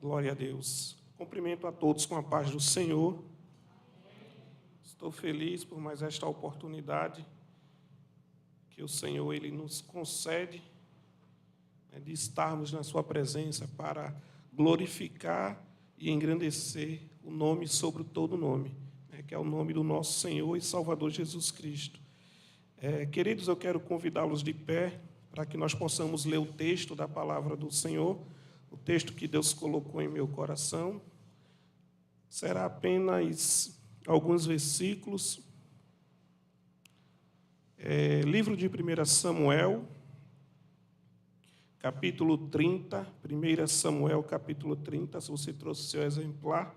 Glória a Deus. Cumprimento a todos com a paz do Senhor. Estou feliz por mais esta oportunidade que o Senhor ele nos concede, de estarmos na sua presença para glorificar e engrandecer o nome sobre todo nome, que é o nome do nosso Senhor e Salvador Jesus Cristo. Queridos, eu quero convidá-los de pé para que nós possamos ler o texto da palavra do Senhor, o texto que Deus colocou em meu coração. Será apenas alguns versículos. Livro de 1 Samuel, capítulo 30. 1 Samuel, capítulo 30. Se você trouxe seu exemplar,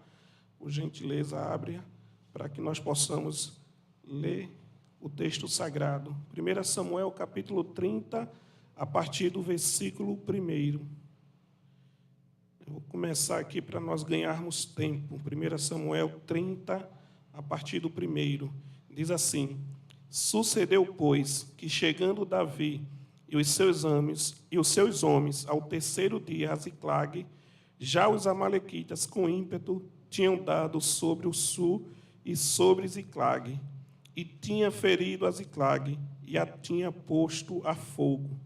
por gentileza, abre para que nós possamos ler o texto sagrado. 1 Samuel, capítulo 30, a partir do versículo 1. Eu vou começar aqui para nós ganharmos tempo. 1 Samuel 30, a partir do 1. Diz assim: Sucedeu, pois, que chegando Davi e os seus homens ao terceiro dia a Ziclague, já os amalequitas com ímpeto tinham dado sobre o sul e sobre Ziclague, e tinha ferido a Ziclague, e a tinha posto a fogo.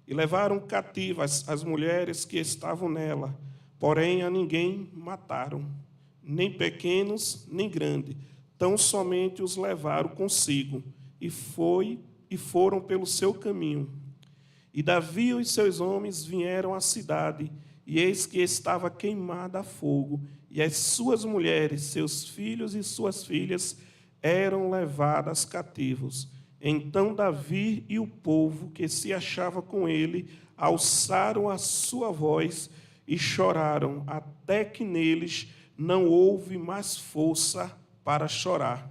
E levaram cativas as mulheres que estavam nela, porém a ninguém mataram, nem pequenos, nem grandes, tão somente os levaram consigo, e foram pelo seu caminho. E Davi e os seus homens vieram à cidade, e eis que estava queimada a fogo, e as suas mulheres, seus filhos e suas filhas eram levadas cativos. Então Davi e o povo que se achava com ele alçaram a sua voz e choraram, até que neles não houve mais força para chorar.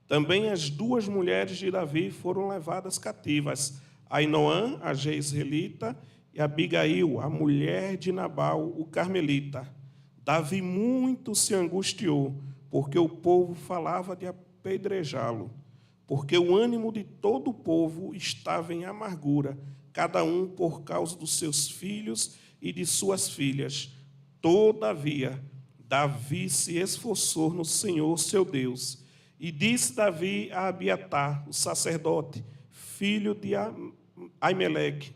Também as duas mulheres de Davi foram levadas cativas, Ainoã, a jezreelita, e Abigail, a mulher de Nabal, o carmelita. Davi muito se angustiou, porque o povo falava de apedrejá-lo, porque o ânimo de todo o povo estava em amargura, cada um por causa dos seus filhos e de suas filhas. Todavia, Davi se esforçou no Senhor, seu Deus. E disse Davi a Abiatar, o sacerdote, filho de Aimeleque: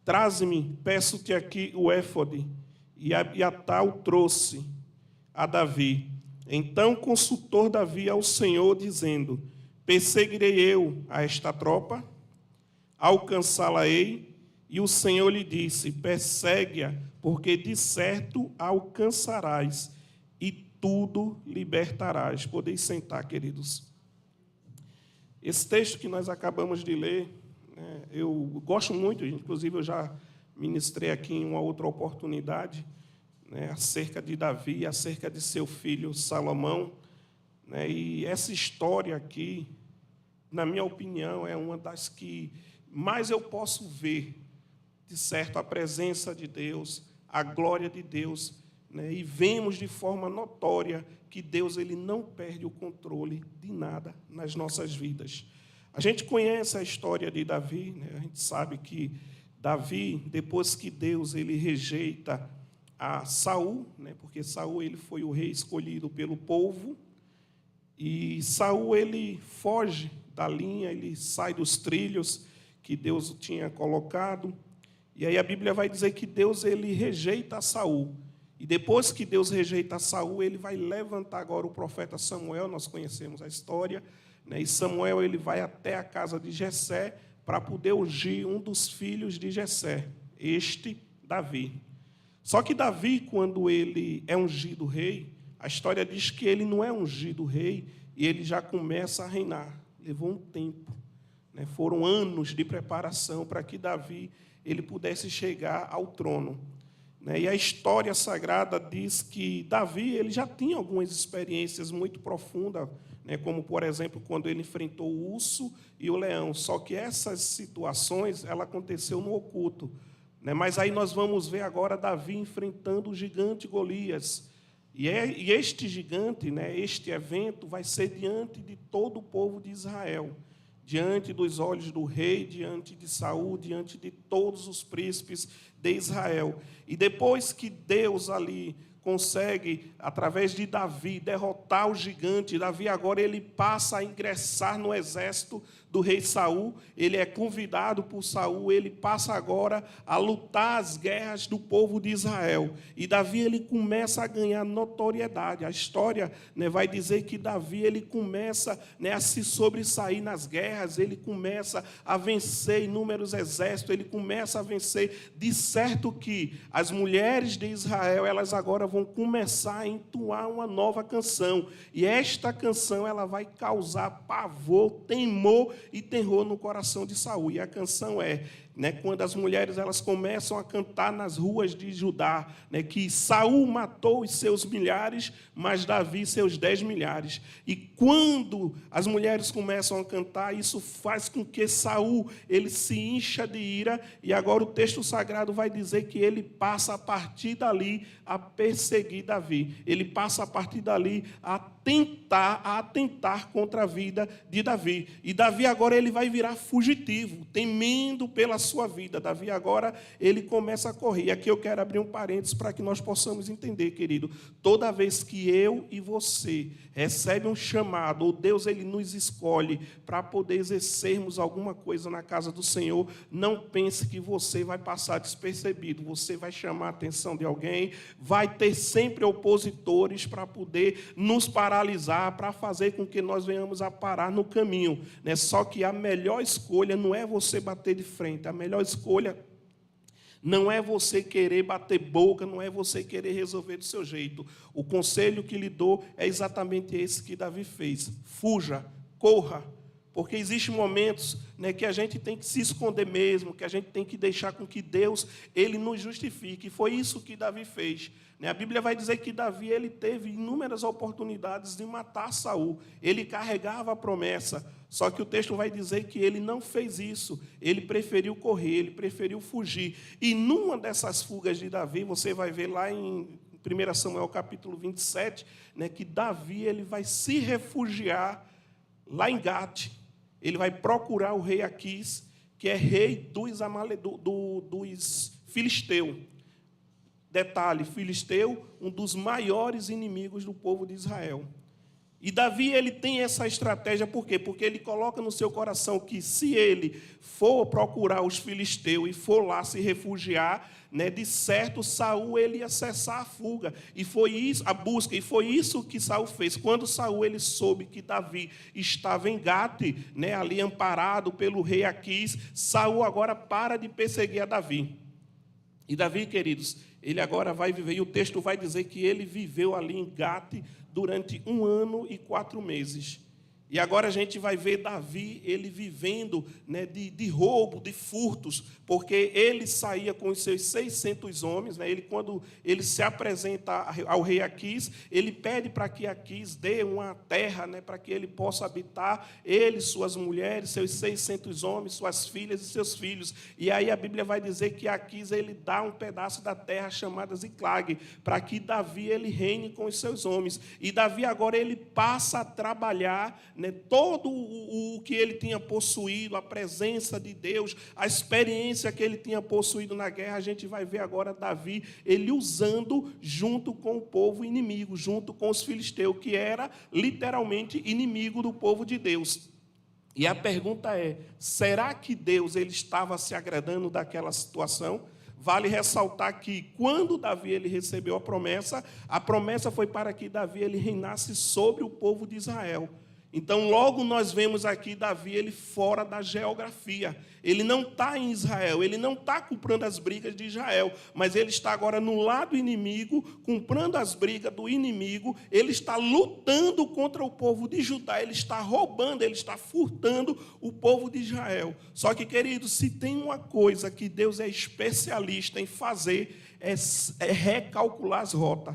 Traze-me, peço-te aqui o éfode. E Abiatar o trouxe a Davi. Então consultou Davi ao Senhor, dizendo: Perseguirei eu a esta tropa? Alcançá-la-ei? E o Senhor lhe disse: Persegue-a, porque de certo a alcançarás, e tudo libertarás. Podeis sentar, queridos. Esse texto que nós acabamos de ler, eu gosto muito, inclusive eu já ministrei aqui em uma outra oportunidade, acerca de Davi, acerca de seu filho Salomão. E essa história aqui, na minha opinião, é uma das que mais eu posso ver, de certo, a presença de Deus, a glória de Deus, e vemos de forma notória que Deus ele não perde o controle de nada nas nossas vidas. A gente conhece a história de Davi, a gente sabe que Davi, depois que Deus ele rejeita a Saul, porque Saul ele foi o rei escolhido pelo povo, e Saul ele foge da linha, ele sai dos trilhos que Deus tinha colocado, e aí a Bíblia vai dizer que Deus ele rejeita a Saul. E depois que Deus rejeita Saul, ele vai levantar agora o profeta Samuel, nós conhecemos a história, e Samuel ele vai até a casa de Jessé para poder ungir um dos filhos de Jessé, Davi. Só que Davi, quando ele é ungido rei, a história diz que ele não é ungido rei e ele já começa a reinar. Levou um tempo, foram anos de preparação para que Davi ele pudesse chegar ao trono. E a história sagrada diz que Davi ele já tinha algumas experiências muito profundas, como, por exemplo, quando ele enfrentou o urso e o leão. Só que essas situações ela aconteceu no oculto. Mas aí nós vamos ver agora Davi enfrentando o gigante Golias. E este gigante, este evento, vai ser diante de todo o povo de Israel. diante dos olhos do rei, diante de Saul, diante de todos os príncipes de Israel. E depois que Deus ali consegue, através de Davi, derrotar o gigante. Davi agora ele passa a ingressar no exército do rei Saul. Ele é convidado por Saul, ele passa agora a lutar as guerras do povo de Israel. E Davi ele começa a ganhar notoriedade. A história, né, vai dizer que Davi ele começa, né, a se sobressair nas guerras, ele começa a vencer inúmeros exércitos, ele começa a vencer. De certo que as mulheres de Israel, elas agora vão começar a entoar uma nova canção. E esta canção ela vai causar pavor, temor e terror no coração de Saul. E a canção é, né, quando as mulheres elas começam a cantar nas ruas de Judá, né, que Saul matou os seus milhares, mas Davi seus 10 milhares. E quando as mulheres começam a cantar, isso faz com que Saul ele se incha de ira, e agora o texto sagrado vai dizer que ele passa a partir dali a perseguir Davi. Ele passa a partir dali a atentar contra a vida de Davi. E Davi agora ele vai virar fugitivo, temendo pela sua vida. Davi agora ele começa a correr. E aqui eu quero abrir um parênteses para que nós possamos entender, querido. Toda vez que eu e você recebem um chamado, ou Deus ele nos escolhe para poder exercermos alguma coisa na casa do Senhor, não pense que você vai passar despercebido. Você vai chamar a atenção de alguém, vai ter sempre opositores para poder nos paralisar, para fazer com que nós venhamos a parar no caminho, né? Só que a melhor escolha não é você bater de frente, a melhor escolha não é você querer bater boca, não é você querer resolver do seu jeito. O conselho que lhe dou é exatamente esse que Davi fez. Fuja, corra, porque existem momentos, né, que a gente tem que se esconder mesmo, que a gente tem que deixar com que Deus ele nos justifique. E foi isso que Davi fez. A Bíblia vai dizer que Davi ele teve inúmeras oportunidades de matar Saul. Ele carregava a promessa, só que o texto vai dizer que ele não fez isso. Ele preferiu correr, ele preferiu fugir. E numa dessas fugas de Davi, você vai ver lá em 1 Samuel capítulo 27, né, que Davi ele vai se refugiar lá em Gate. Ele vai procurar o rei Aquis, que é rei dos filisteus. Detalhe, filisteu, um dos maiores inimigos do povo de Israel. E Davi ele tem essa estratégia, por quê? Porque ele coloca no seu coração que se ele for procurar os filisteus e for lá se refugiar, né, de certo Saul ele ia cessar a fuga. E foi isso, a busca, e foi isso que Saul fez. Quando Saul ele soube que Davi estava em Gate, né, ali amparado pelo rei Aquis, Saul agora para de perseguir a Davi. E Davi, queridos, ele agora vai viver, e o texto vai dizer que ele viveu ali em Gate durante 1 ano e 4 meses. E agora a gente vai ver Davi, ele vivendo, né, de roubo, de furtos, porque ele saía com os seus 600 homens, né, quando ele se apresenta ao rei Aquis, ele pede para que Aquis dê uma terra, né, para que ele possa habitar, ele, suas mulheres, seus 600 homens, suas filhas e seus filhos. E aí a Bíblia vai dizer que Aquis ele dá um pedaço da terra chamada Ziclag, para que Davi ele reine com os seus homens. E Davi agora ele passa a trabalhar, né, todo o que ele tinha possuído, a presença de Deus, a experiência que ele tinha possuído na guerra, a gente vai ver agora Davi, ele usando junto com o povo inimigo, junto com os filisteus, que era literalmente inimigo do povo de Deus. E a pergunta é, será que Deus ele estava se agradando daquela situação? Vale ressaltar que quando Davi ele recebeu a promessa foi para que Davi ele reinasse sobre o povo de Israel. Então, logo nós vemos aqui Davi ele fora da geografia. Ele não está em Israel, ele não está comprando as brigas de Israel, mas ele está agora no lado inimigo, comprando as brigas do inimigo, ele está lutando contra o povo de Judá, ele está roubando, ele está furtando o povo de Israel. Só que, queridos, se tem uma coisa que Deus é especialista em fazer, é recalcular as rotas.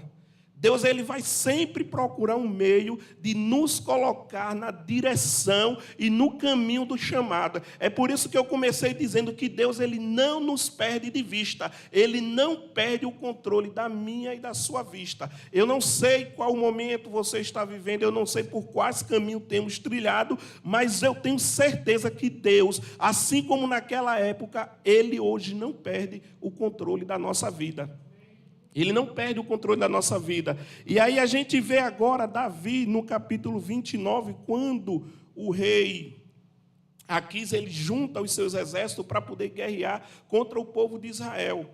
Deus ele vai sempre procurar um meio de nos colocar na direção e no caminho do chamado. É por isso que eu comecei dizendo que Deus ele não nos perde de vista. Ele não perde o controle da minha e da sua vista. Eu não sei qual momento você está vivendo, eu não sei por quais caminhos temos trilhado, mas eu tenho certeza que Deus, assim como naquela época, ele hoje não perde o controle da nossa vida. Ele não perde o controle da nossa vida. E aí a gente vê agora Davi, no capítulo 29, quando o rei Aquis ele junta os seus exércitos para poder guerrear contra o povo de Israel.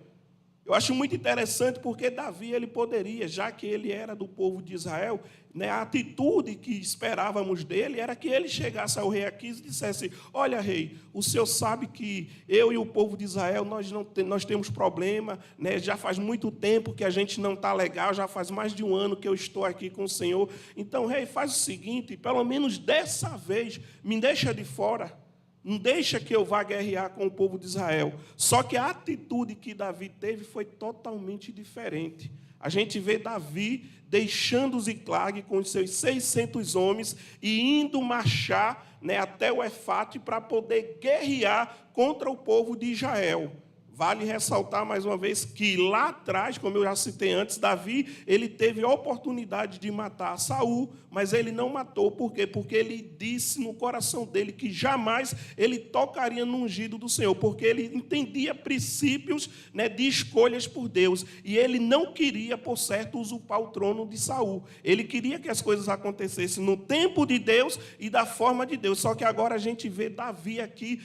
Eu acho muito interessante porque Davi ele poderia, já que ele era do povo de Israel, né, a atitude que esperávamos dele era que ele chegasse ao rei Aquis e dissesse: olha, rei, o senhor sabe que eu e o povo de Israel nós temos problema, né, já faz muito tempo que a gente não está legal, já faz mais de um ano que eu estou aqui com o senhor. Então, rei, faz o seguinte, pelo menos dessa vez, me deixa de fora. Não deixa que eu vá guerrear com o povo de Israel. Só que a atitude que Davi teve foi totalmente diferente. A gente vê Davi deixando Ziclag com os seus 600 homens e indo marchar, né, até o Éfate para poder guerrear contra o povo de Israel. Vale ressaltar mais uma vez que lá atrás, como eu já citei antes, Davi ele teve a oportunidade de matar Saul, mas ele não matou. Por quê? Porque ele disse no coração dele que jamais ele tocaria no ungido do Senhor, porque ele entendia princípios, né, de escolhas por Deus, e ele não queria, por certo, usurpar o trono de Saul. Ele queria que as coisas acontecessem no tempo de Deus e da forma de Deus. Só que agora a gente vê Davi aqui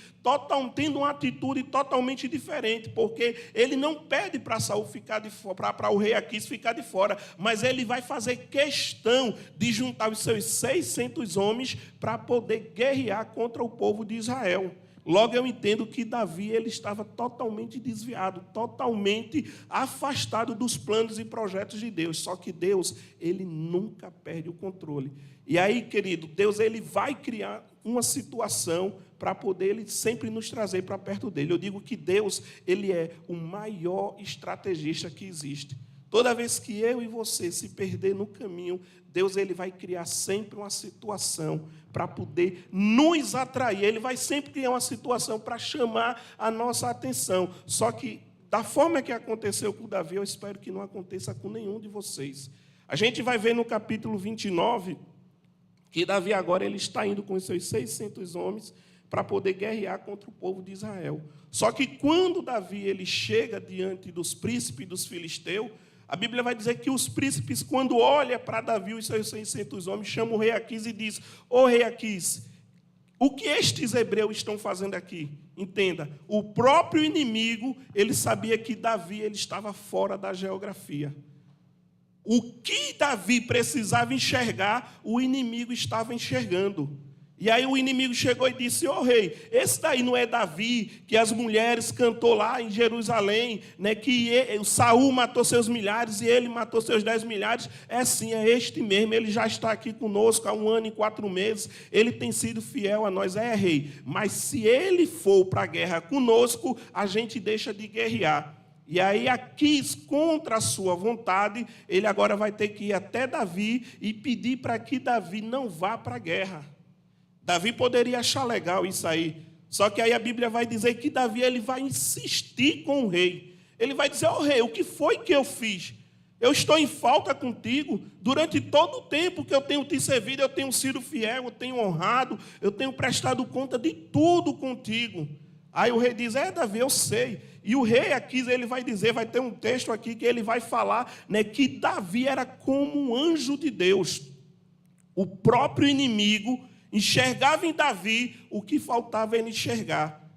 tendo uma atitude totalmente diferente, porque ele não pede para Saul ficar de fora, para o rei Aquis ficar de fora, mas ele vai fazer questão de juntar os seus 600 homens para poder guerrear contra o povo de Israel. Logo eu entendo que Davi ele estava totalmente desviado, totalmente afastado dos planos e projetos de Deus. Só que Deus, ele nunca perde o controle. E aí, querido, Deus ele vai criar uma situação para poder ele sempre nos trazer para perto dele. Eu digo que Deus, ele é o maior estrategista que existe. Toda vez que eu e você se perder no caminho, Deus ele vai criar sempre uma situação para poder nos atrair. Ele vai sempre criar uma situação para chamar a nossa atenção. Só que, da forma que aconteceu com Davi, eu espero que não aconteça com nenhum de vocês. A gente vai ver no capítulo 29 que Davi agora ele está indo com os seus 600 homens para poder guerrear contra o povo de Israel. Só que quando Davi ele chega diante dos príncipes dos filisteus, a Bíblia vai dizer que os príncipes, quando olham para Davi e os seus 600 homens, chamam o rei Aquis e diz: ô rei Aquis, o que estes hebreus estão fazendo aqui? Entenda, o próprio inimigo, ele sabia que Davi ele estava fora da geografia. O que Davi precisava enxergar, o inimigo estava enxergando. E aí o inimigo chegou e disse: ô rei, esse daí não é Davi, que as mulheres cantou lá em Jerusalém, né, que Saul matou seus milhares e ele matou seus 10 milhares? É sim, é este mesmo, ele já está aqui conosco há 1 ano e 4 meses, ele tem sido fiel a nós, rei. Mas se ele for para a guerra conosco, a gente deixa de guerrear. E aí Aquis, contra a sua vontade, ele agora vai ter que ir até Davi e pedir para que Davi não vá para a guerra. Davi poderia achar legal isso aí, só que aí a Bíblia vai dizer que Davi ele vai insistir com o rei. Ele vai dizer: ó rei, o que foi que eu fiz? Eu estou em falta contigo. Durante todo o tempo que eu tenho te servido, eu tenho sido fiel, eu tenho honrado, eu tenho prestado conta de tudo contigo. Aí o rei diz: Davi, eu sei. E o rei Aquis, ele vai dizer, vai ter um texto aqui que ele vai falar, né, que Davi era como um anjo de Deus. O próprio inimigo enxergava em Davi o que faltava ele enxergar.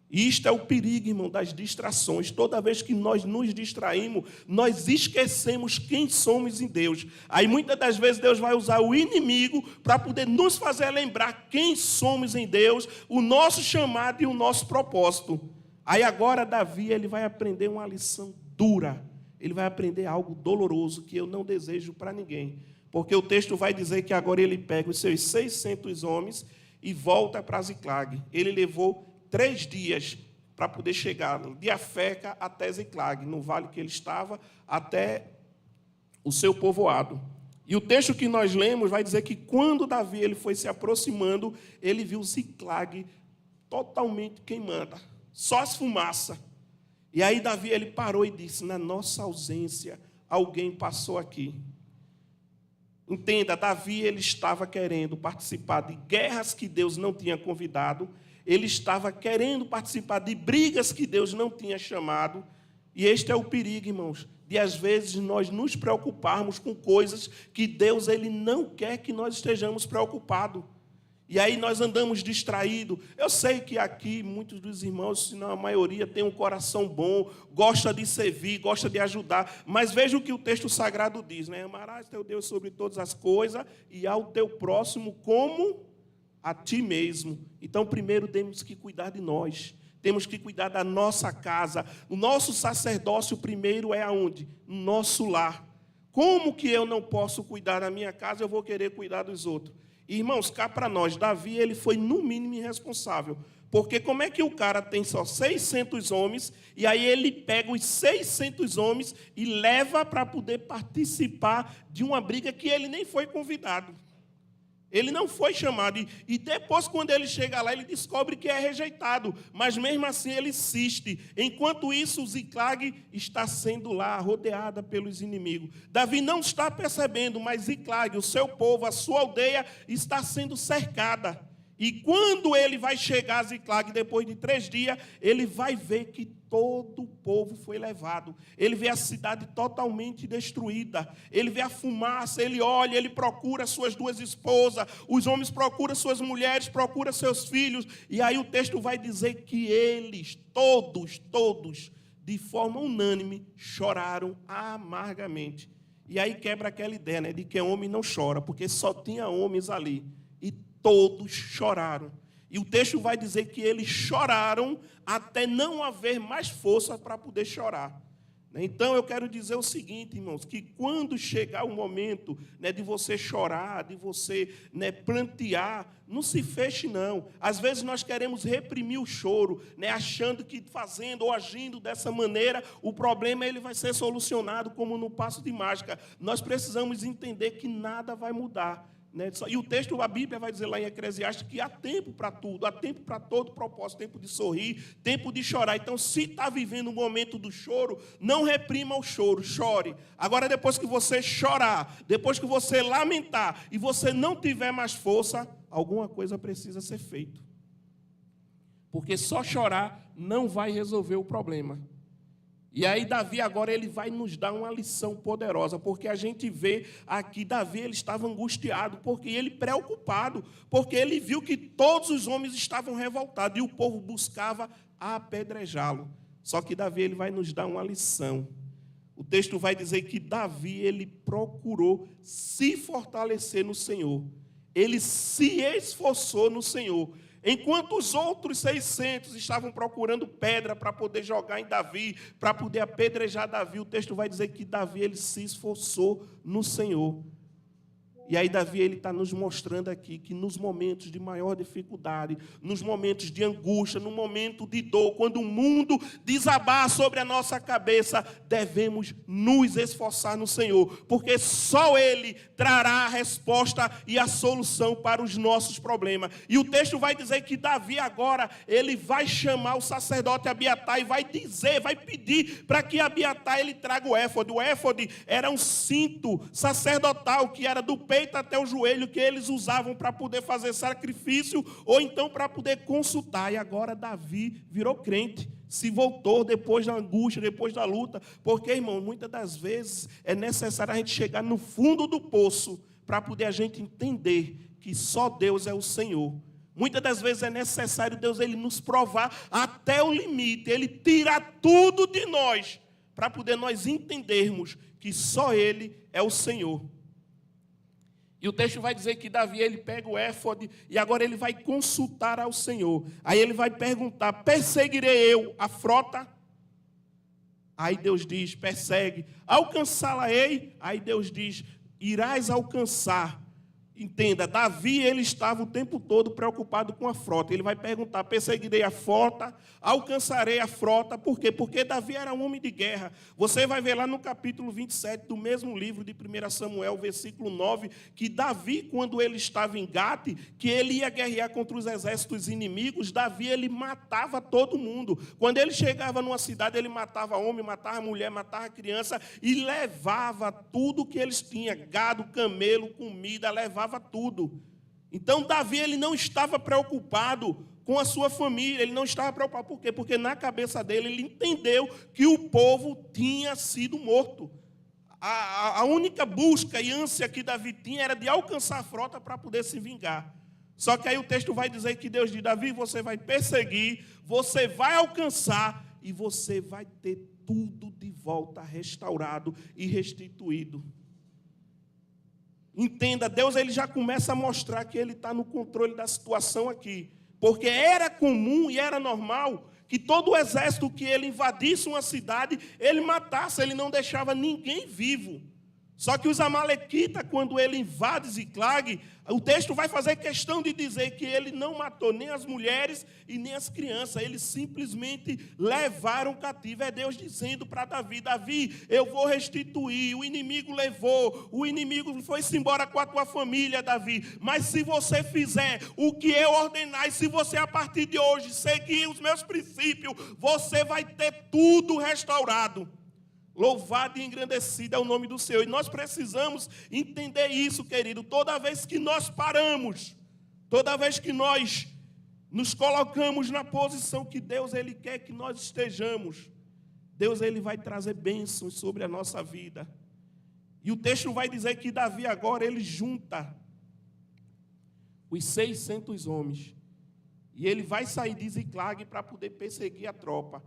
E isto é o perigo, irmão, das distrações. Toda vez que nós nos distraímos, nós esquecemos quem somos em Deus. Aí muitas das vezes Deus vai usar o inimigo para poder nos fazer lembrar quem somos em Deus, o nosso chamado e o nosso propósito. Aí agora Davi ele vai aprender uma lição dura. Ele vai aprender algo doloroso que eu não desejo para ninguém. Porque o texto vai dizer que agora ele pega os seus 600 homens e volta para Ziclag. Ele levou 3 dias para poder chegar de Afeca até Ziclag, no vale que ele estava, até o seu povoado. E o texto que nós lemos vai dizer que quando Davi ele foi se aproximando, ele viu Ziclag totalmente queimada, só as fumaças. E aí Davi ele parou e disse: na nossa ausência, alguém passou aqui. Entenda, Davi ele estava querendo participar de guerras que Deus não tinha convidado, ele estava querendo participar de brigas que Deus não tinha chamado, e este é o perigo, irmãos, de, às vezes, nós nos preocuparmos com coisas que Deus ele não quer que nós estejamos preocupados. E aí nós andamos distraídos. Eu sei que aqui muitos dos irmãos, se não a maioria, tem um coração bom, gosta de servir, gosta de ajudar. Mas veja o que o texto sagrado diz, né? Amarás teu Deus sobre todas as coisas e ao teu próximo como a ti mesmo. Então, primeiro temos que cuidar de nós. Temos que cuidar da nossa casa. O nosso sacerdócio primeiro é aonde? No nosso lar. Como que eu não posso cuidar da minha casa, eu vou querer cuidar dos outros? Irmãos, cá para nós, Davi ele foi no mínimo irresponsável. Porque como é que o cara tem só 600 homens, e aí ele pega os 600 homens e leva para poder participar de uma briga que ele nem foi convidado. Ele não foi chamado. E depois, quando ele chega lá, ele descobre que é rejeitado. Mas mesmo assim ele insiste. Enquanto isso, Ziclag está sendo lá, rodeada pelos inimigos. Davi não está percebendo, mas Ziclag, o seu povo, a sua aldeia, está sendo cercada. E quando ele vai chegar a Ziclag, depois de 3 dias, ele vai ver que todo o povo foi levado. Ele vê a cidade totalmente destruída. Ele vê a fumaça, ele olha, ele procura suas 2 esposas. Os homens procuram suas mulheres, procuram seus filhos. E aí o texto vai dizer que eles, todos, de forma unânime, choraram amargamente. E aí quebra aquela ideia, né, de que homem não chora, porque só tinha homens ali. E todos choraram. E o texto vai dizer que eles choraram até não haver mais força para poder chorar. Então, eu quero dizer o seguinte, irmãos, que quando chegar o momento, né, de você chorar, de você, né, prantear, não se feche, não. Às vezes nós queremos reprimir o choro, né, achando que fazendo ou agindo dessa maneira, o problema ele vai ser solucionado como no passo de mágica. Nós precisamos entender que nada vai mudar. E o texto, a Bíblia vai dizer lá em Eclesiastes que há tempo para tudo, há tempo para todo propósito, tempo de sorrir, tempo de chorar. Então, se está vivendo o momento do choro, não reprima o choro, chore. Agora, depois que você chorar, depois que você lamentar e você não tiver mais força, alguma coisa precisa ser feita. Porque só chorar não vai resolver o problema. E aí Davi agora ele vai nos dar uma lição poderosa, porque a gente vê aqui Davi ele estava angustiado, porque ele preocupado, porque ele viu que todos os homens estavam revoltados e o povo buscava apedrejá-lo. Só que Davi ele vai nos dar uma lição. O texto vai dizer que Davi ele procurou se fortalecer no Senhor. Ele se esforçou no Senhor. Enquanto os outros 600 estavam procurando pedra para poder jogar em Davi, para poder apedrejar Davi, o texto vai dizer que Davi ele se esforçou no Senhor. E aí Davi ele está nos mostrando aqui que nos momentos de maior dificuldade, nos momentos de angústia, no momento de dor, quando o mundo desabar sobre a nossa cabeça, devemos nos esforçar no Senhor, porque só Ele trará a resposta e a solução para os nossos problemas. E o texto vai dizer que Davi agora, ele vai chamar o sacerdote Abiatar e vai dizer, vai pedir para que Abiatar ele traga o éfode. O éfode era um cinto sacerdotal que era do peito até o joelho que eles usavam para poder fazer sacrifício ou então para poder consultar. E agora Davi virou crente, se voltou depois da angústia, depois da luta, porque, irmão, muitas das vezes é necessário a gente chegar no fundo do poço para poder a gente entender que só Deus é o Senhor. Muitas das vezes é necessário Deus ele nos provar até o limite, Ele tirar tudo de nós para poder nós entendermos que só Ele é o Senhor. E o texto vai dizer que Davi ele pega o éfode e agora ele vai consultar ao Senhor. Aí ele vai perguntar, perseguirei eu a frota? Aí Deus diz, persegue. Alcançá-la-ei? Aí Deus diz, irás alcançar. Entenda, Davi ele estava o tempo todo preocupado com a frota. Ele vai perguntar, perseguirei a frota, alcançarei a frota. Por quê? Porque Davi era um homem de guerra. Você vai ver lá no capítulo 27 do mesmo livro de 1 Samuel, versículo 9, que Davi, quando ele estava em Gate, que ele ia guerrear contra os exércitos inimigos, Davi ele matava todo mundo. Quando ele chegava numa cidade, ele matava homem, matava mulher, matava criança e levava tudo que eles tinham, gado, camelo, comida, levava tudo. Então Davi ele não estava preocupado com a sua família, ele não estava preocupado. Por quê? Porque na cabeça dele, ele entendeu que o povo tinha sido morto. A única busca e ânsia que Davi tinha era de alcançar a frota para poder se vingar. Só que aí o texto vai dizer que Deus diz: Davi, você vai perseguir, você vai alcançar e você vai ter tudo de volta restaurado e restituído. Entenda, Deus ele já começa a mostrar que ele está no controle da situação aqui. Porque era comum e era normal que todo o exército que ele invadisse uma cidade, ele matasse, ele não deixava ninguém vivo. Só que os amalequitas, quando ele invade Ziclag, o texto vai fazer questão de dizer que ele não matou nem as mulheres e nem as crianças. Eles simplesmente levaram cativo. É Deus dizendo para Davi: Davi, eu vou restituir. O inimigo levou, o inimigo foi-se embora com a tua família, Davi. Mas se você fizer o que eu ordenar, e se você a partir de hoje seguir os meus princípios, você vai ter tudo restaurado. Louvado e engrandecido é o nome do Senhor. E nós precisamos entender isso, querido. Toda vez que nós paramos, toda vez que nós nos colocamos na posição que Deus ele quer que nós estejamos, Deus ele vai trazer bênçãos sobre a nossa vida. E o texto vai dizer que Davi agora ele junta os 600 homens. E ele vai sair de Ziclag para poder perseguir a tropa.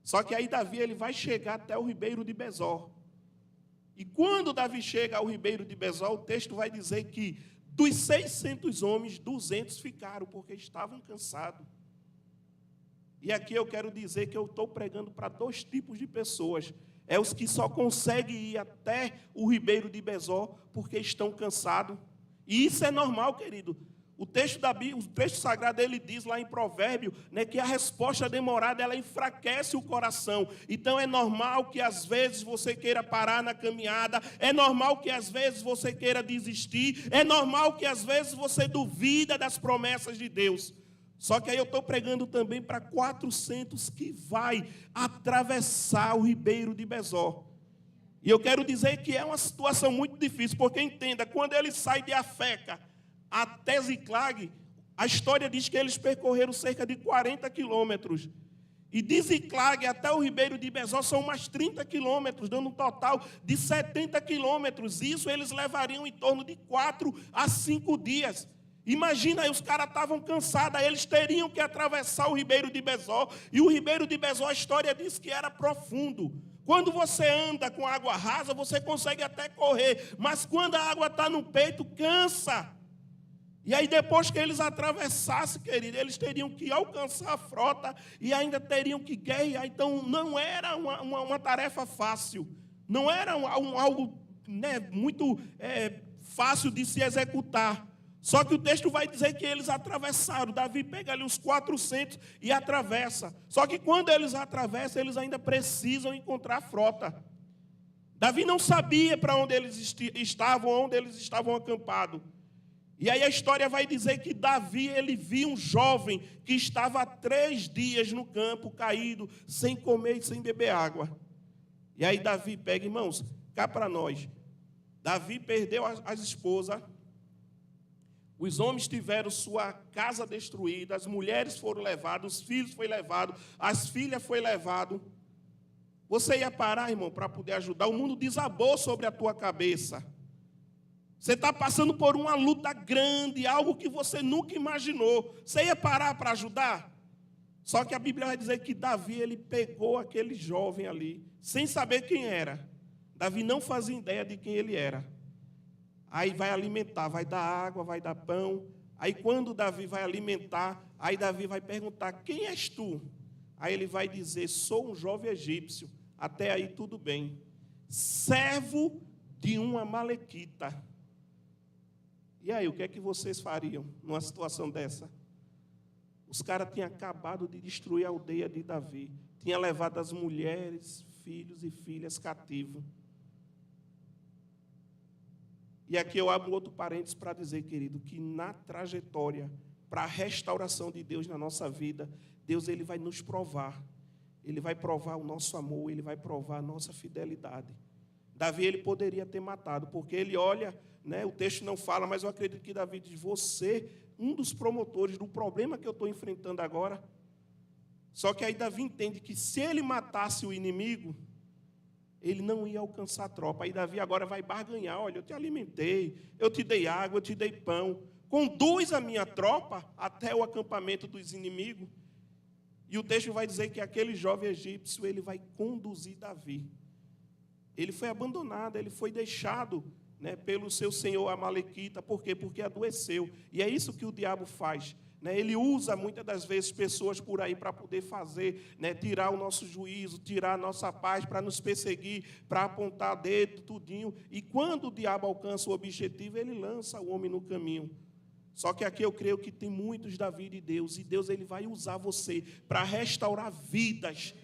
Só que aí Davi ele vai chegar até o ribeiro de Besor. E quando Davi chega ao ribeiro de Besor, o texto vai dizer que dos 600 homens, 200 ficaram, porque estavam cansados. E aqui eu quero dizer que eu estou pregando para dois tipos de pessoas. É os que só conseguem ir até o ribeiro de Besor porque estão cansados. E isso é normal, querido. O texto da Bíblia, o texto sagrado, ele diz lá em Provérbio, né, que a resposta demorada, ela enfraquece o coração. Então é normal que às vezes você queira parar na caminhada, é normal que às vezes você queira desistir, é normal que às vezes você duvida das promessas de Deus. Só que aí eu estou pregando também para 400 que vai atravessar o ribeiro de Besor. E eu quero dizer que é uma situação muito difícil, porque entenda, quando ele sai de Afeca até Ziclag, a história diz que eles percorreram cerca de 40 quilômetros. E de Ziclag até o ribeiro de Besor são mais 30 quilômetros, dando um total de 70 quilômetros. Isso eles levariam em torno de 4 a 5 dias. Imagina aí, os caras estavam cansados, eles teriam que atravessar o ribeiro de Besor. E o ribeiro de Besor, a história diz que era profundo. Quando você anda com água rasa, você consegue até correr. Mas quando a água está no peito, cansa. E aí depois que eles atravessassem, querido, eles teriam que alcançar a frota e ainda teriam que guerrear. Então não era uma tarefa fácil. Não era algo muito fácil de se executar. Só que o texto vai dizer que eles atravessaram. Davi pega ali uns 400 e atravessa. Só que quando eles atravessam, eles ainda precisam encontrar a frota. Davi não sabia para onde eles estavam, onde eles estavam acampados. E aí a história vai dizer que Davi, ele viu um jovem que estava há 3 dias no campo, caído, sem comer e sem beber água. E aí Davi pega, irmãos, cá para nós. Davi perdeu as esposas, os homens tiveram sua casa destruída, as mulheres foram levadas, os filhos foram levados, as filhas foram levadas. Você ia parar, irmão, para poder ajudar? O mundo desabou sobre a tua cabeça. Você está passando por uma luta grande, algo que você nunca imaginou. Você ia parar para ajudar? Só que a Bíblia vai dizer que Davi, ele pegou aquele jovem ali, sem saber quem era. Davi não fazia ideia de quem ele era. Aí vai alimentar, vai dar água, vai dar pão. Aí quando Davi vai alimentar, aí Davi vai perguntar: quem és tu? Aí ele vai dizer: sou um jovem egípcio. Até aí tudo bem. Servo de uma amalequita. E aí, o que é que vocês fariam numa situação dessa? Os caras tinham acabado de destruir a aldeia de Davi. Tinha levado as mulheres, filhos e filhas cativos. E aqui eu abro outro parênteses para dizer, querido, que na trajetória para a restauração de Deus na nossa vida, Deus ele vai nos provar. Ele vai provar o nosso amor, ele vai provar a nossa fidelidade. Davi ele poderia ter matado, porque ele olha, né, o texto não fala, mas eu acredito que Davi diz: você um dos promotores do problema que eu estou enfrentando agora. Só que aí Davi entende que se ele matasse o inimigo, ele não ia alcançar a tropa. Aí Davi agora vai barganhar. Olha, eu te alimentei, eu te dei água, eu te dei pão. Conduz a minha tropa até o acampamento dos inimigos. E o texto vai dizer que aquele jovem egípcio, ele vai conduzir Davi. Ele foi abandonado, ele foi deixado, né, pelo seu senhor amalequita. Por quê? Porque adoeceu. E é isso que o diabo faz. Né? Ele usa, muitas das vezes, pessoas por aí para poder fazer, né, tirar o nosso juízo, tirar a nossa paz, para nos perseguir, para apontar dedo, tudinho. E quando o diabo alcança o objetivo, ele lança o homem no caminho. Só que aqui eu creio que tem muitos da vida de Deus. E Deus, ele vai usar você para restaurar vidas.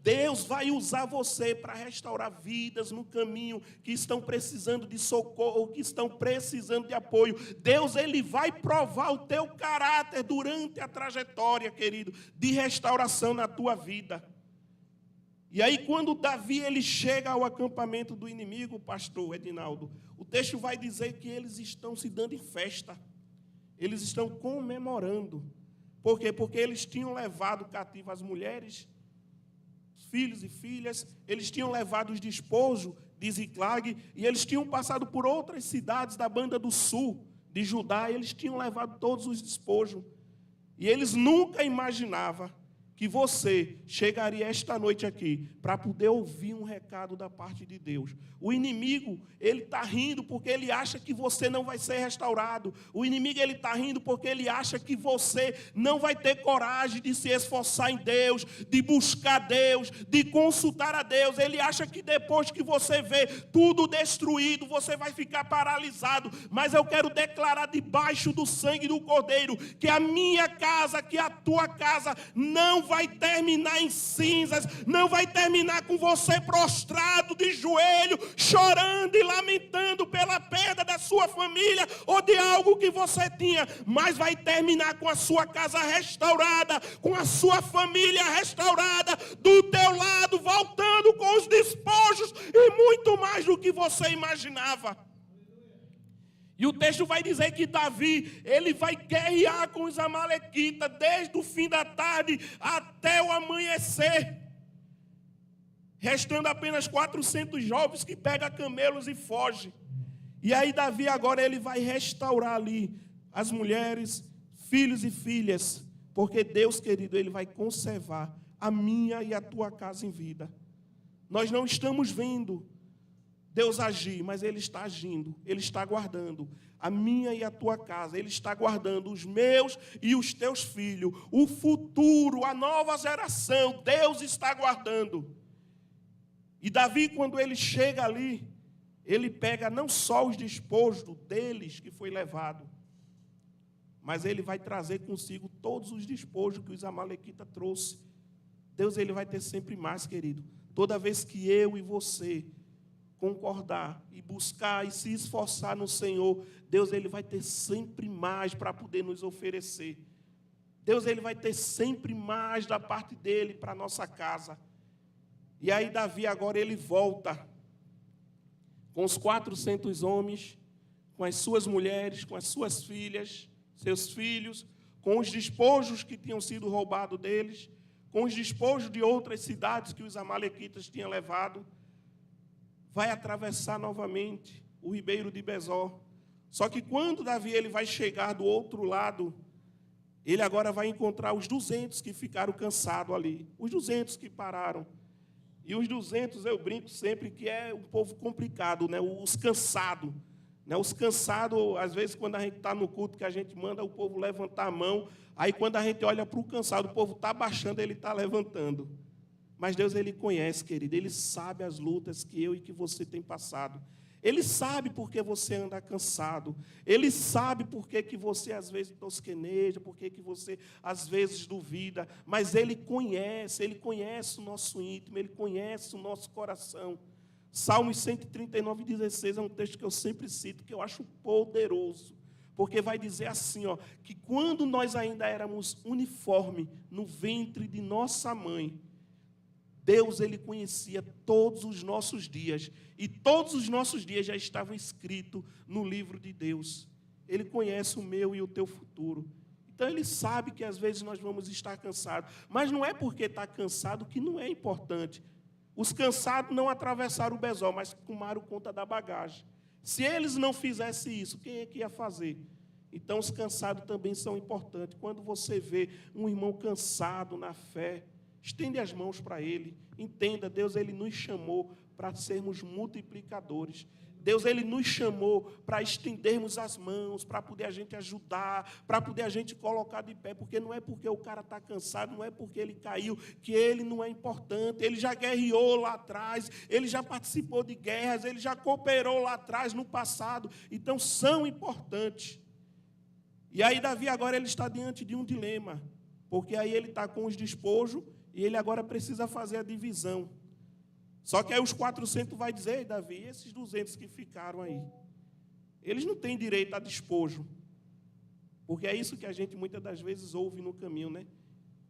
Deus vai usar você para restaurar vidas no caminho, que estão precisando de socorro, que estão precisando de apoio. Deus, ele vai provar o teu caráter durante a trajetória, querido, de restauração na tua vida. E aí, quando Davi ele chega ao acampamento do inimigo, pastor Edinaldo, o texto vai dizer que eles estão se dando em festa. Eles estão comemorando. Por quê? Porque eles tinham levado cativo as mulheres, filhos e filhas, eles tinham levado os despojos de Ziclag, e eles tinham passado por outras cidades da banda do sul de Judá, e eles tinham levado todos os despojos. E eles nunca imaginavam que você chegaria esta noite aqui para poder ouvir um recado da parte de Deus. O inimigo, ele está rindo porque ele acha que você não vai ser restaurado. O inimigo, ele está rindo porque ele acha que você não vai ter coragem de se esforçar em Deus, de buscar Deus, de consultar a Deus. Ele acha que depois que você vê tudo destruído, você vai ficar paralisado. Mas eu quero declarar debaixo do sangue do Cordeiro que a minha casa, que a tua casa não vai terminar em cinzas, não vai terminar com você prostrado de joelho, chorando e lamentando pela perda da sua família ou de algo que você tinha, mas vai terminar com a sua casa restaurada, com a sua família restaurada, do teu lado, voltando com os despojos e muito mais do que você imaginava. E o texto vai dizer que Davi, ele vai guerrear com os amalequitas desde o fim da tarde até o amanhecer. Restando apenas 400 jovens que pegam camelos e fogem. E aí Davi agora ele vai restaurar ali as mulheres, filhos e filhas. Porque Deus, querido, ele vai conservar a minha e a tua casa em vida. Nós não estamos vendo Deus agir, mas Ele está agindo, Ele está guardando a minha e a tua casa, Ele está guardando os meus e os teus filhos, o futuro, a nova geração, Deus está guardando. E Davi, quando ele chega ali, ele pega não só os despojos deles que foi levado, mas ele vai trazer consigo todos os despojos que os amalequitas trouxe. Deus, ele vai ter sempre mais, querido. Toda vez que eu e você concordar e buscar e se esforçar no Senhor, Deus, ele vai ter sempre mais para poder nos oferecer. Deus, ele vai ter sempre mais da parte dele para a nossa casa. E aí Davi agora ele volta com os 400 homens, com as suas mulheres, com as suas filhas, seus filhos, com os despojos que tinham sido roubados deles, com os despojos de outras cidades que os amalequitas tinham levado, vai atravessar novamente o ribeiro de Besor. Só que quando Davi ele vai chegar do outro lado, ele agora vai encontrar os 200 que ficaram cansados ali, os 200 que pararam. E os 200, eu brinco sempre que é um povo complicado, né? Os cansados. Né? Os cansados, às vezes, quando a gente está no culto, que a gente manda o povo levantar a mão, aí quando a gente olha para o cansado, o povo está baixando, ele está levantando. Mas Deus, ele conhece, querido, ele sabe as lutas que eu e que você tem passado. Ele sabe por que você anda cansado. Ele sabe por que você às vezes tosqueneja, por que você às vezes duvida. Mas ele conhece o nosso íntimo, ele conhece o nosso coração. Salmos 139, 16 é um texto que eu sempre cito, que eu acho poderoso. Porque vai dizer assim, ó, que quando nós ainda éramos uniforme no ventre de nossa mãe, Deus, ele conhecia todos os nossos dias. E todos os nossos dias já estavam escritos no livro de Deus. Ele conhece o meu e o teu futuro. Então, Ele sabe que às vezes nós vamos estar cansados. Mas não é porque está cansado que não é importante. Os cansados não atravessaram o Besol, mas tomaram conta da bagagem. Se eles não fizessem isso, quem é que ia fazer? Então, os cansados também são importantes. Quando você vê um irmão cansado na fé, estende as mãos para ele. Entenda, Deus, Ele nos chamou para sermos multiplicadores. Deus, Ele nos chamou para estendermos as mãos, para poder a gente ajudar, para poder a gente colocar de pé, porque não é porque o cara está cansado, não é porque ele caiu, que ele não é importante. Ele já guerreou lá atrás, ele já participou de guerras, ele já cooperou lá atrás, no passado. Então, são importantes. E aí, Davi agora ele está diante de um dilema, porque aí ele está com os despojos e ele agora precisa fazer a divisão. Só que aí os 400 vai dizer: Davi, esses 200 que ficaram aí, eles não têm direito a despojo. Porque é isso que a gente muitas das vezes ouve no caminho, né?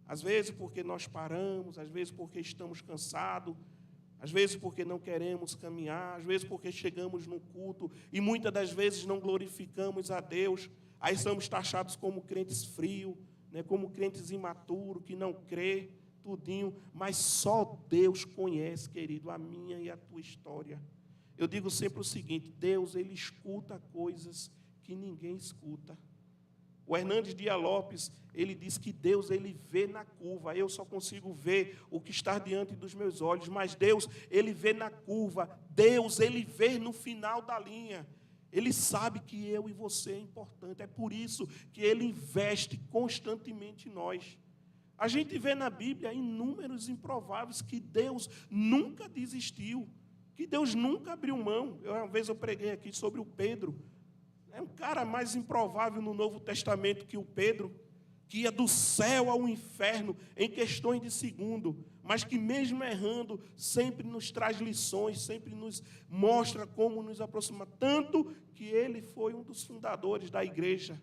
Às vezes porque nós paramos, às vezes porque estamos cansados, às vezes porque não queremos caminhar, às vezes porque chegamos no culto e muitas das vezes não glorificamos a Deus. Aí somos taxados como crentes frios, né? Como crentes imaturos, que não crê. Tudinho, mas só Deus conhece, querido, a minha e a tua história. Eu digo sempre o seguinte: Deus, Ele escuta coisas que ninguém escuta. O Hernandes Dias Lopes, ele diz que Deus, Ele vê na curva. Eu só consigo ver o que está diante dos meus olhos, mas Deus, Ele vê na curva. Deus, Ele vê no final da linha. Ele sabe que eu e você é importante. É por isso que Ele investe constantemente em nós. A gente vê na Bíblia inúmeros improváveis que Deus nunca desistiu, que Deus nunca abriu mão. Uma vez eu preguei aqui sobre o Pedro. É um cara mais improvável no Novo Testamento que o Pedro, que ia do céu ao inferno em questões de segundo, mas que mesmo errando, sempre nos traz lições, sempre nos mostra como nos aproximar. Tanto que ele foi um dos fundadores da igreja.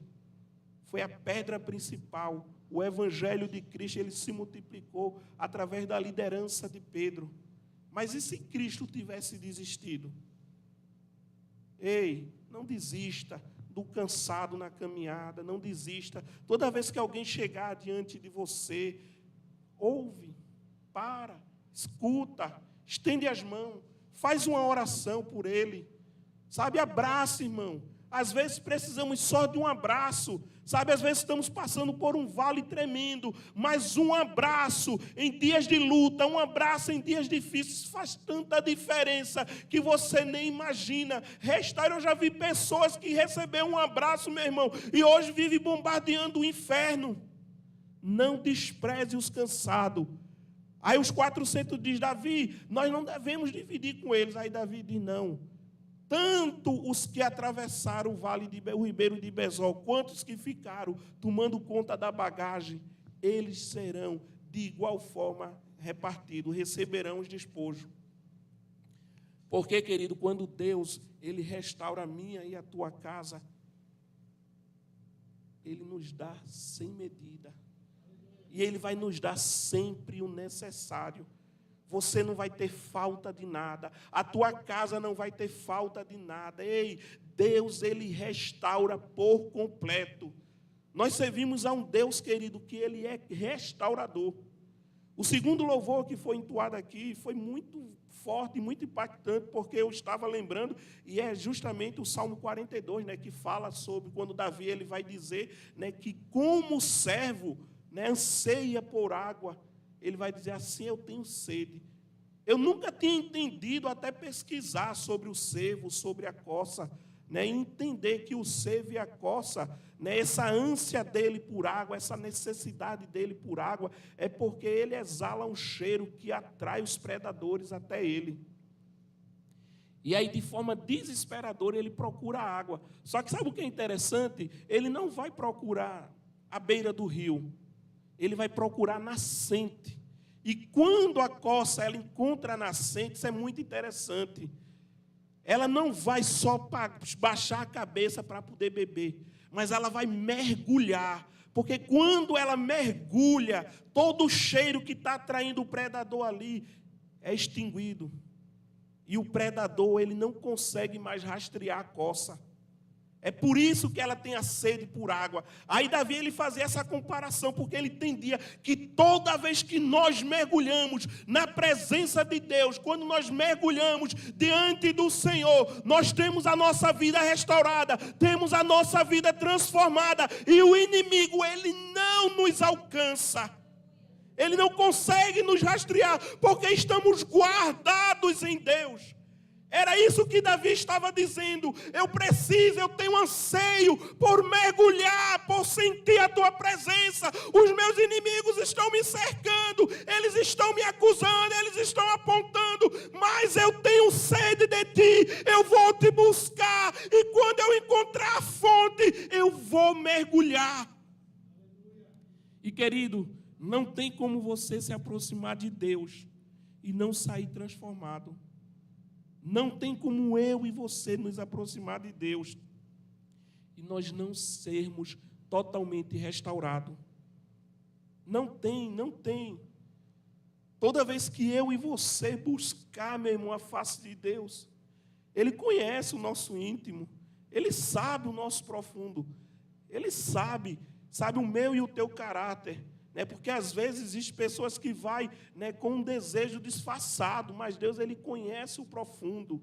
Foi a pedra principal. O Evangelho de Cristo, ele se multiplicou através da liderança de Pedro. Mas e se Cristo tivesse desistido? Ei, não desista do cansado na caminhada, não desista. Toda vez que alguém chegar diante de você, ouve, para, escuta, estende as mãos, faz uma oração por ele. Sabe, abraça, irmão. Às vezes precisamos só de um abraço. Sabe, às vezes estamos passando por um vale tremendo, mas um abraço em dias de luta, um abraço em dias difíceis faz tanta diferença que você nem imagina. Eu já vi pessoas que receberam um abraço, meu irmão, e hoje vivem bombardeando o inferno. Não despreze os cansados. Aí os 400 diz: Davi, nós não devemos dividir com eles. Aí Davi diz: não. Tanto os que atravessaram o ribeiro de Besol, quanto os que ficaram tomando conta da bagagem, eles serão de igual forma repartidos, receberão os despojos. Porque, querido, quando Deus, Ele restaura a minha e a tua casa, Ele nos dá sem medida. E Ele vai nos dar sempre o necessário. Você não vai ter falta de nada. A tua casa não vai ter falta de nada. Ei, Deus, Ele restaura por completo. Nós servimos a um Deus, querido, que Ele é restaurador. O segundo louvor que foi entoado aqui foi muito forte, muito impactante, porque eu estava lembrando, e é justamente o Salmo 42, né, que fala sobre quando Davi ele vai dizer, né, que como servo, né, anseia por água. Ele vai dizer assim: eu tenho sede. Eu nunca tinha entendido, até pesquisar sobre o cervo, sobre a coça, né, e entender que o cervo e a coça, né, essa ânsia dele por água, essa necessidade dele por água, é porque ele exala um cheiro que atrai os predadores até ele. E aí, de forma desesperadora, ele procura água. Só que sabe o que é interessante? Ele não vai procurar à beira do rio. Ele vai procurar nascente. E quando a coça ela encontra a nascente, isso é muito interessante. Ela não vai só baixar a cabeça para poder beber, mas ela vai mergulhar. Porque quando ela mergulha, todo o cheiro que está atraindo o predador ali é extinguido. E o predador ele não consegue mais rastrear a coça. É por isso que ela tem a sede por água. Aí Davi ele fazia essa comparação, porque ele entendia que toda vez que nós mergulhamos na presença de Deus, quando nós mergulhamos diante do Senhor, nós temos a nossa vida restaurada, temos a nossa vida transformada, e o inimigo ele não nos alcança. Ele não consegue nos rastrear, porque estamos guardados em Deus. Era isso que Davi estava dizendo. Eu tenho anseio por mergulhar, por sentir a tua presença. Os meus inimigos estão me cercando, eles estão me acusando, eles estão apontando, mas eu tenho sede de ti, eu vou te buscar, e quando eu encontrar a fonte, eu vou mergulhar. E querido, não tem como você se aproximar de Deus e não sair transformado. Não tem como eu e você nos aproximar de Deus e nós não sermos totalmente restaurados. Não tem. Toda vez que eu e você buscar, meu irmão, a face de Deus, Ele conhece o nosso íntimo, Ele sabe o nosso profundo, Ele sabe o meu e o teu caráter. Porque às vezes existem pessoas que vão com um desejo disfarçado, mas Deus ele conhece o profundo.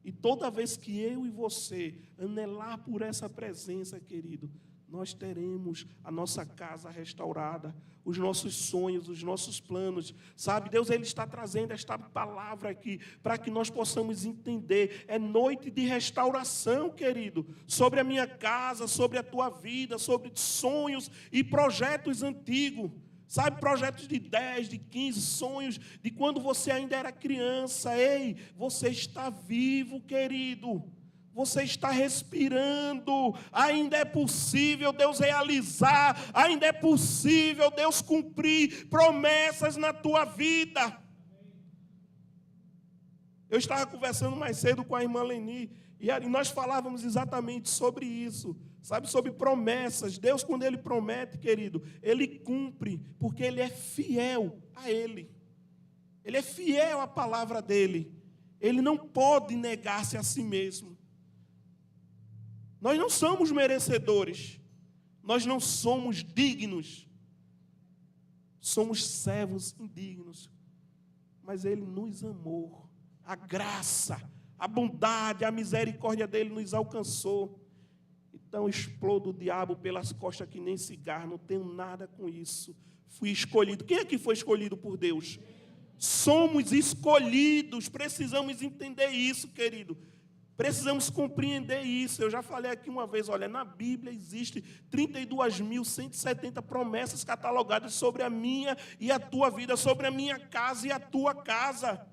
E toda vez que eu e você anelar por essa presença, querido, nós teremos a nossa casa restaurada, os nossos sonhos, os nossos planos. Sabe, Deus ele está trazendo esta palavra aqui para que nós possamos entender. É noite de restauração, querido, sobre a minha casa, sobre a tua vida, sobre sonhos e projetos antigos. Sabe, projetos de 10, de 15, sonhos de quando você ainda era criança. Ei, você está vivo, querido. Você está respirando, ainda é possível Deus realizar, ainda é possível Deus cumprir promessas na tua vida. Eu estava conversando mais cedo com a irmã Leni, e nós falávamos exatamente sobre isso, sabe, sobre promessas. Deus, quando Ele promete, querido, Ele cumpre, porque Ele é fiel a Ele. Ele é fiel à palavra dEle. Ele não pode negar-se a si mesmo. Nós não somos merecedores, nós não somos dignos, somos servos indignos, mas Ele nos amou, a graça, a bondade, a misericórdia dEle nos alcançou. Então explodo o diabo pelas costas que nem cigarro, não tenho nada com isso, fui escolhido. Quem aqui foi escolhido por Deus? Somos escolhidos, precisamos entender isso, querido. Precisamos compreender isso. Eu já falei aqui uma vez, olha, na Bíblia existe 32.170 promessas catalogadas sobre a minha e a tua vida, sobre a minha casa e a tua casa.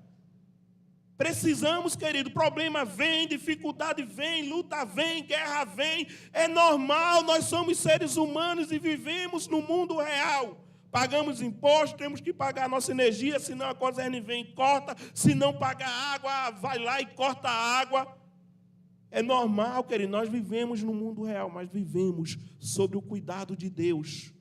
Precisamos, querido, problema vem, dificuldade vem, luta vem, guerra vem, é normal, nós somos seres humanos e vivemos no mundo real. Pagamos imposto, temos que pagar a nossa energia, senão a Cosern vem e corta, se não pagar água, vai lá e corta a água. É normal, querido, nós vivemos no mundo real, mas vivemos sob o cuidado de Deus.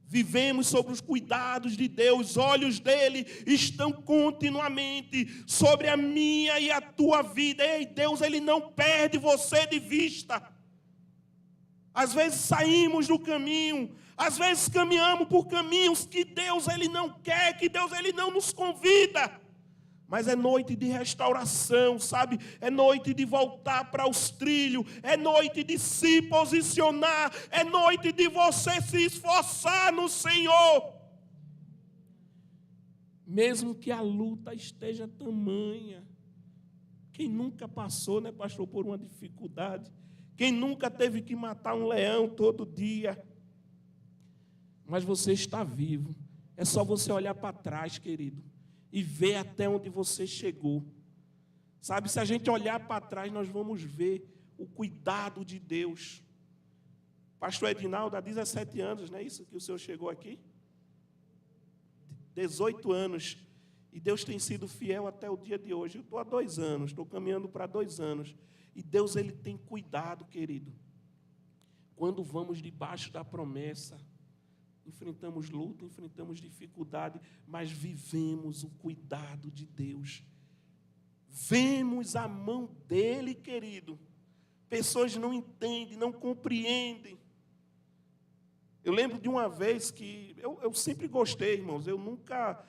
Vivemos sob os cuidados de Deus, os olhos dele estão continuamente sobre a minha e a tua vida. Ei, Deus, ele não perde você de vista. Às vezes saímos do caminho, às vezes caminhamos por caminhos que Deus ele não quer, que Deus ele não nos convida. Mas é noite de restauração, sabe? É noite de voltar para os trilhos. É noite de se posicionar. É noite de você se esforçar no Senhor. Mesmo que a luta esteja tamanha. Quem nunca passou, né, pastor, por uma dificuldade? Quem nunca teve que matar um leão todo dia? Mas você está vivo. É só você olhar para trás, querido, e ver até onde você chegou. Sabe, se a gente olhar para trás, nós vamos ver o cuidado de Deus. Pastor Edinaldo, há 17 anos, não é isso que o senhor chegou aqui? 18 anos. E Deus tem sido fiel até o dia de hoje. Eu estou há 2 anos, estou caminhando para 2 anos. E Deus, ele tem cuidado, querido. Quando vamos debaixo da promessa, enfrentamos luta, enfrentamos dificuldade, mas vivemos o cuidado de Deus. Vemos a mão dele, querido. Pessoas não entendem, não compreendem. Eu lembro de uma vez que eu sempre gostei, irmãos, eu nunca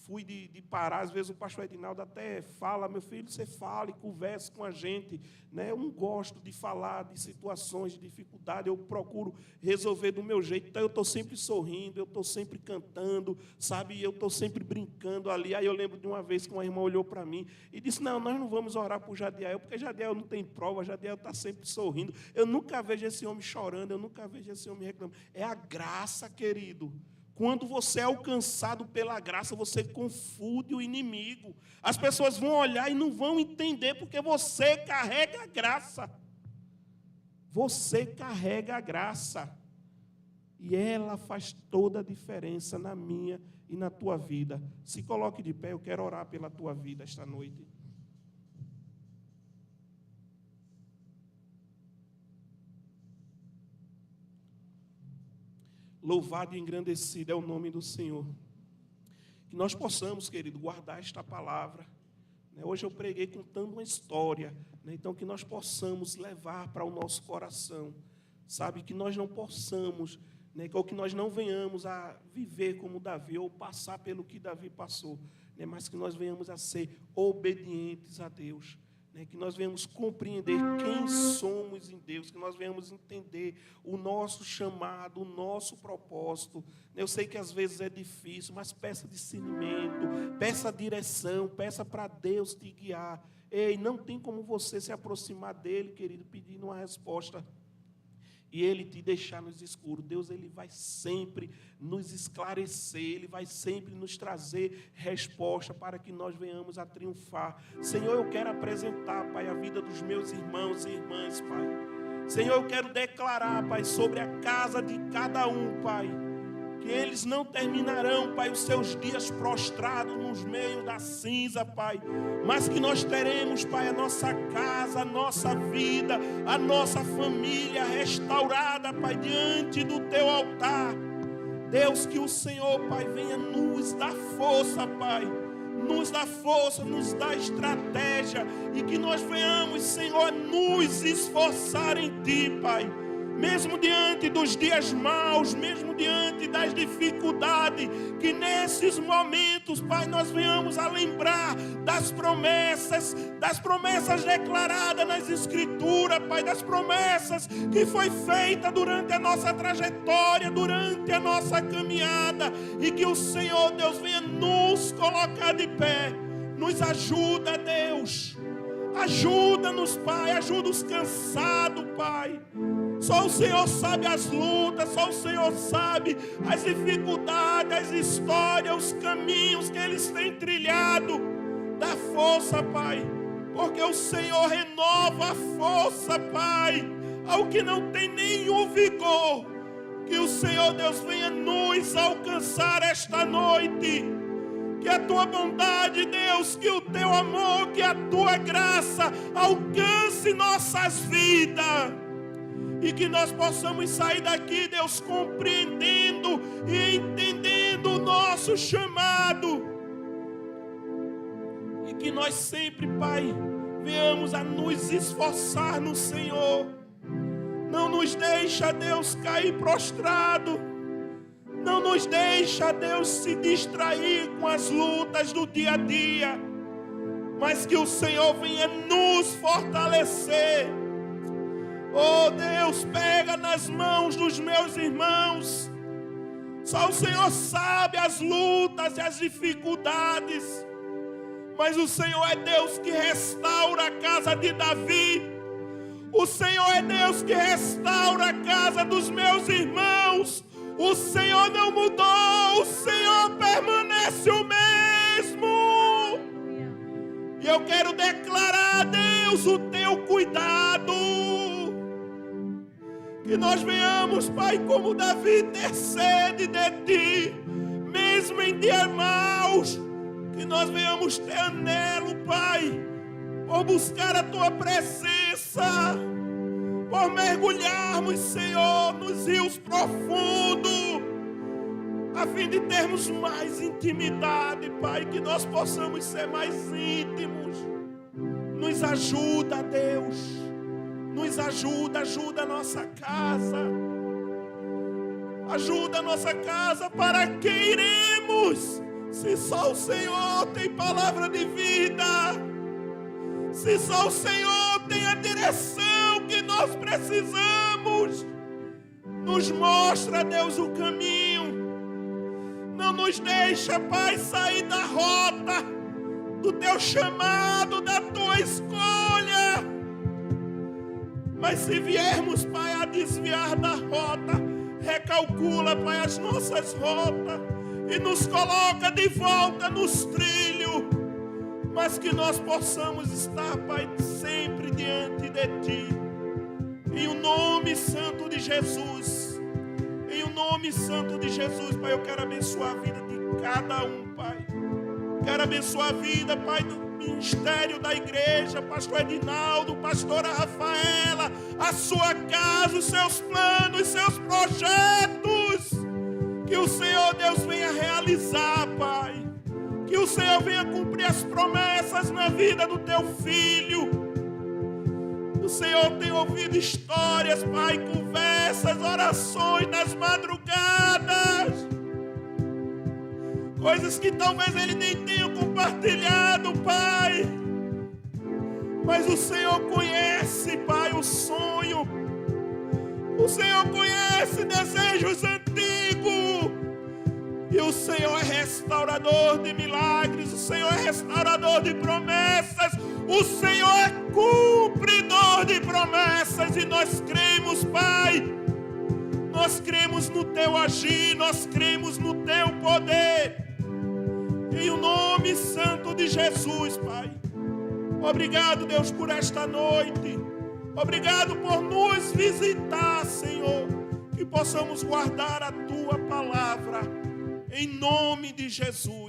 fui de parar. Às vezes o pastor Edinaldo até fala: meu filho, você fala e conversa com a gente, né? Eu não gosto de falar de situações de dificuldade, eu procuro resolver do meu jeito. Então eu estou sempre sorrindo, eu estou sempre cantando, sabe? Eu estou sempre brincando ali. Aí eu lembro de uma vez que uma irmã olhou para mim e disse: não, nós não vamos orar por Jadiel, porque Jadiel não tem prova, Jadiel está sempre sorrindo. Eu nunca vejo esse homem chorando, eu nunca vejo esse homem reclamando. É a graça, querido. Quando você é alcançado pela graça, você confunde o inimigo. As pessoas vão olhar e não vão entender, porque você carrega a graça. Você carrega a graça. E ela faz toda a diferença na minha e na tua vida. Se coloque de pé, eu quero orar pela tua vida esta noite. Louvado e engrandecido é o nome do Senhor. Que nós possamos, querido, guardar esta palavra. Hoje eu preguei contando uma história. Então, que nós possamos levar para o nosso coração. Sabe, que nós não possamos, ou que nós não venhamos a viver como Davi, ou passar pelo que Davi passou. Mas que nós venhamos a ser obedientes a Deus. Que nós venhamos compreender quem somos em Deus, que nós venhamos entender o nosso chamado, o nosso propósito. Eu sei que às vezes é difícil, mas peça discernimento, peça direção, peça para Deus te guiar. Ei, não tem como você se aproximar dele, querido, pedindo uma resposta e ele te deixar nos escuros. Deus, ele vai sempre nos esclarecer, ele vai sempre nos trazer resposta para que nós venhamos a triunfar. Senhor, eu quero apresentar, Pai, a vida dos meus irmãos e irmãs, Pai. Senhor, eu quero declarar, Pai, sobre a casa de cada um, Pai, que eles não terminarão, Pai, os seus dias prostrados nos meios da cinza, Pai, mas que nós teremos, Pai, a nossa casa, a nossa vida, a nossa família restaurada, Pai, diante do Teu altar. Deus, que o Senhor, Pai, venha nos dar força, Pai, nos dá força, nos dá estratégia, e que nós venhamos, Senhor, nos esforçar em Ti, Pai. Mesmo diante dos dias maus, mesmo diante das dificuldades, que nesses momentos, Pai, nós venhamos a lembrar das promessas declaradas nas Escrituras, Pai, das promessas que foi feita durante a nossa trajetória, durante a nossa caminhada, e que o Senhor, Deus, venha nos colocar de pé. Nos ajuda, Deus. Ajuda-nos, Pai, ajuda os cansados, Pai. Só o Senhor sabe as lutas, só o Senhor sabe as dificuldades, as histórias, os caminhos que eles têm trilhado. Dá força, Pai, porque o Senhor renova a força, Pai, ao que não tem nenhum vigor. Que o Senhor, Deus, venha nos alcançar esta noite. Que a Tua bondade, Deus, que o Teu amor, que a Tua graça alcance nossas vidas. E que nós possamos sair daqui, Deus, compreendendo e entendendo o nosso chamado. E que nós sempre, Pai, venhamos a nos esforçar no Senhor. Não nos deixa, Deus, cair prostrado. Não nos deixa, Deus, se distrair com as lutas do dia a dia. Mas que o Senhor venha nos fortalecer. Oh Deus, pega nas mãos dos meus irmãos. Só o Senhor sabe as lutas e as dificuldades. Mas o Senhor é Deus que restaura a casa de Davi. O Senhor é Deus que restaura a casa dos meus irmãos. O Senhor não mudou, o Senhor permanece o mesmo. E eu quero declarar, Deus, o Teu cuidado. Que nós venhamos, Pai, como Davi, ter sede de Ti, mesmo em dias maus. Que nós venhamos ter anelo, Pai, por buscar a Tua presença, por mergulharmos, Senhor, nos rios profundos, a fim de termos mais intimidade, Pai, que nós possamos ser mais íntimos. Nos ajuda, Deus. Nos ajuda a nossa casa. Ajuda a nossa casa, para que iremos? Se só o Senhor tem palavra de vida. Se só o Senhor tem a direção que nós precisamos. Nos mostra, Deus, o caminho. Não nos deixa, Pai, sair da rota do teu chamado, da tua escolha. Mas se viermos, Pai, a desviar da rota, recalcula, Pai, as nossas rotas e nos coloca de volta nos trilhos. Mas que nós possamos estar, Pai, sempre diante de Ti. Em o nome santo de Jesus. Em o nome santo de Jesus, Pai, eu quero abençoar a vida de cada um, Pai. Quero abençoar a vida, Pai, do ministério da igreja, pastor Edinaldo, pastora Rafaela, a sua casa, os seus planos, os seus projetos. Que o Senhor, Deus, venha realizar, Pai. Que o Senhor venha cumprir as promessas na vida do teu filho. O Senhor tem ouvido histórias, Pai, conversas, orações nas madrugadas. Coisas que talvez ele nem tenha compartilhado, Pai. Mas o Senhor conhece, Pai, o sonho. O Senhor conhece desejos antigos. E o Senhor é restaurador de milagres. O Senhor é restaurador de promessas. O Senhor é cumpridor de promessas. E nós cremos, Pai. Nós cremos no Teu agir. Nós cremos no Teu poder. Em o nome santo de Jesus, Pai. Obrigado, Deus, por esta noite. Obrigado por nos visitar, Senhor. Que possamos guardar a Tua palavra. Em nome de Jesus.